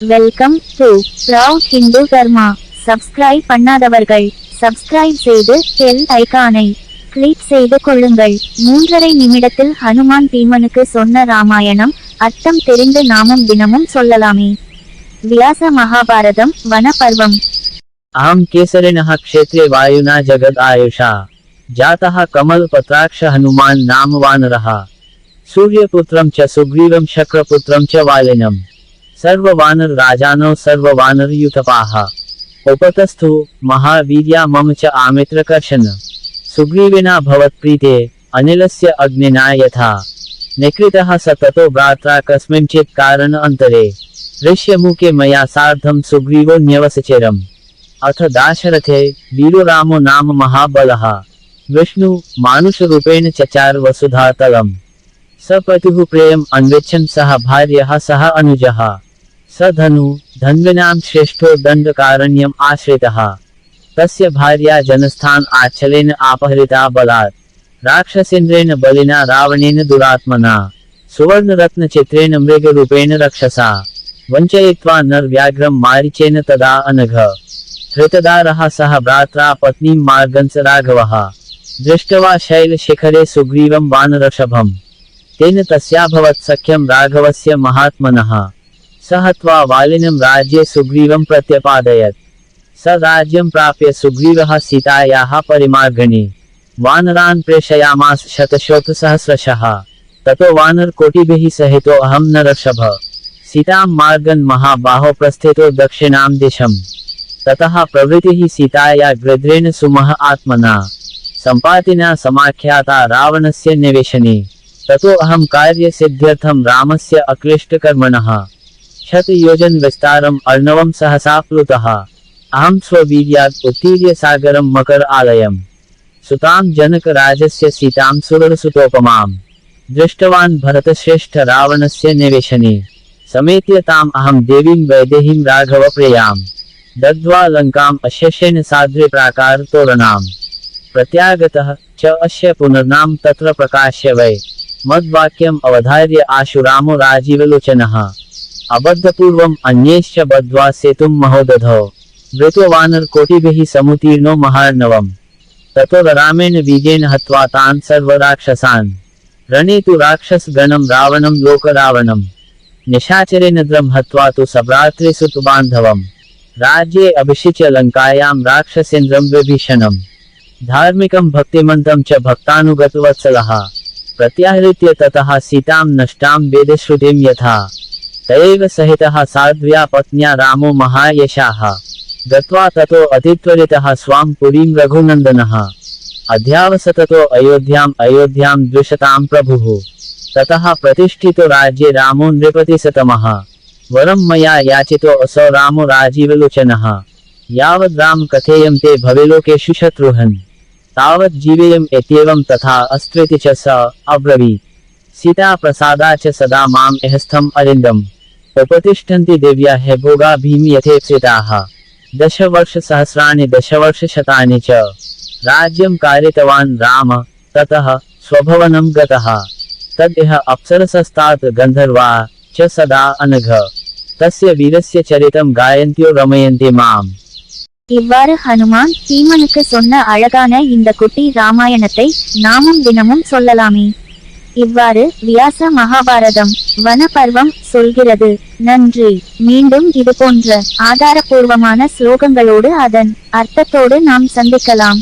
Welcome to proud Hindu Dharma. Subscribe பண்ணாதவர்கள் subscribe செய்து bell ஐகானை கிளிக் செய்து கொள்ளுங்கள். 3.5 நிமிடத்தில் ஹனுமான் பீமனுக்கு சொன்ன ராமாயணம் அர்த்தம் தெரிந்து நாமும் தினமும் சொல்லலாமே. வியாச மகாபாரதம் வனபர்வம். अहं केसरिणः क्षेत्रे वायुना जगद आयुषा जातः कमलपत्राक्ष हनुमान् नाम वानरः सूर्यपुत्रं च सुग्रीवं शक्रपुत्रं च वालिनं सर्ववानर राजानौ सर्ववानर युतपाः उपतस्थो महावीर्या मम च आमित्रकर्षण सुग्रीवेना भवत्प्रीते अनिलस्य अग्निना यथा निकृतः स ततो भ्रात्रा कस्मिंश्चित् कारण अंतरे ऋष्यमुखे मया सार्धं सुग्रीवो न्यवसचेरम् अथ दाशरथे वीरो रामो नाम महाबलः विष्णु मानुष रूपेण चचार वसुधा तलम् स पतिः प्रेम अन्वेच्छन् सह भार्यः सह अनुजः स धनु धन्विनां श्रेष्ठो दण्डकारण्यम् आश्रितः तस्य भार्या जनस्थान आच्छलेन अपहृता बलात् राक्षसेन्द्रेण बलिना रावणेन दुरात्मना सुवर्णरत्नचित्रेण मृगरूपेण रक्षसा वञ्चयित्वा नरव्याघ्रं मारीचेन तदा अनघ धृतदारः सह भ्रात्रा पत्नीं मार्गंस राघवः दृष्ट्वा शैलशिखरे सुग्रीवं वानरषभम् तेन तस्याभवत् सख्यं राघवस्य महात्मनः स हत्वा वालिनं राज्ये सुग्रीवं प्रत्यपादयत् स राज्यं प्राप्य सुग्रीवः सीतायाः परिमार्गणे वानरान् प्रेषयामास शतशोथसहस्रशः ततो वानरकोटिभिः सहितो अहं नरषभ सीतां मार्गन् महाबाहो प्रस्थितो दक्षिणां दिशम् ततः प्रवृत्तिः सीताया गृध्रेण सुमह आत्मना सम्पातिना समाख्याता रावणस्य निवेशने ततो अहं कार्य सिद्ध्यर्थं रामस्य अक्लिष्टकर्मणः शतयोजन विस्तारम् अर्णवं सहसा प्लुतः अहं स्ववीर्यात् उत्तीर्य सागरं मकर आलयम् सुतां जनकराजस्य सीतां सुरसुतोपमाम् दृष्टवान् भरतश्रेष्ठ रावणस्य निवेशने समेत्य ताम् अहं देवीं वैदेहीं राघवप्रियाम् दग्ध्वा लंकाम् अशेषेण साध्वे प्राकार तोरणाम् प्रत्यागतः च अस्य पुनर्नाम तत्र प्रकाश्य वै मद्वाक्यम् अवधार्य आशु रामो राजीवलोचनः अबद्धपूर्वम् अन्यैश्च बद्ध्वा सेतुं महोदधौ वृत्वानरकोटिभिः समुतीर्णो महार्णवम् ततो रामेण वीर्येण हत्वा तान् सर्वराक्षसान् रणे तु राक्षसगणं रावणं लोकरावणम् निशाचरेण द्रं हत्वा तु सभ्रातृसुतबान्धवम् राज्ये अभिषिच्य लंकायां राक्षसेन्द्रं विभीषणम् धार्मिकं भक्तिमन्तं च भक्तानुगतवत्सलः प्रत्याहृत्य ततः सीतां नष्टां वेदश्रुतिं यथा तयैव सहितः साध्व्या पत्न्या रामो महायशाः गत्वा ततो अतित्वरितः स्वां पुरीं रघुनन्दनः अध्यावसततो अयोध्यां द्विषतां प्रभुः ततः प्रतिष्ठितो राज्ये रामो नृपतिशतमः वरं मया याचितो असौ रामो राजीवलोचनः यावद् राम कथेयं ते भवेलोकेषु शत्रुहन् तावत् जीवेयम् इत्येवं तथा अस्त्वेति च स अब्रवीत् सीता प्रसादा च सदा माम् इहस्थम् अरिन्दम् उपतिष्ठन्ति दिव्या हि भोगा भीम यथेप्सिताः दशवर्षसहस्राणि दशवर्षशतानि च राज्यं कारितवान् राम ततः स्वभवनं गतः तदिह अप्सरसस्तात् गन्धर्वा च सदा अनघ तस्य वीरस्य चरितं गायन्त्यो रमयन्ति माम्. இவ்வாறு ஹனுமான் பீமனுக்கு சொன்ன அழகான இந்த குட்டி ராமாயணத்தை நாமும் தினமும் சொல்லலாமே. இவ்வாறு வியாச மகாபாரதம் வனபர்வம் சொல்கிறது. நன்றி. மீண்டும் இதுபோன்ற ஆதாரபூர்வமான ஸ்லோகங்களோடு அதன் அர்த்தத்தோடு நாம் சந்திக்கலாம்.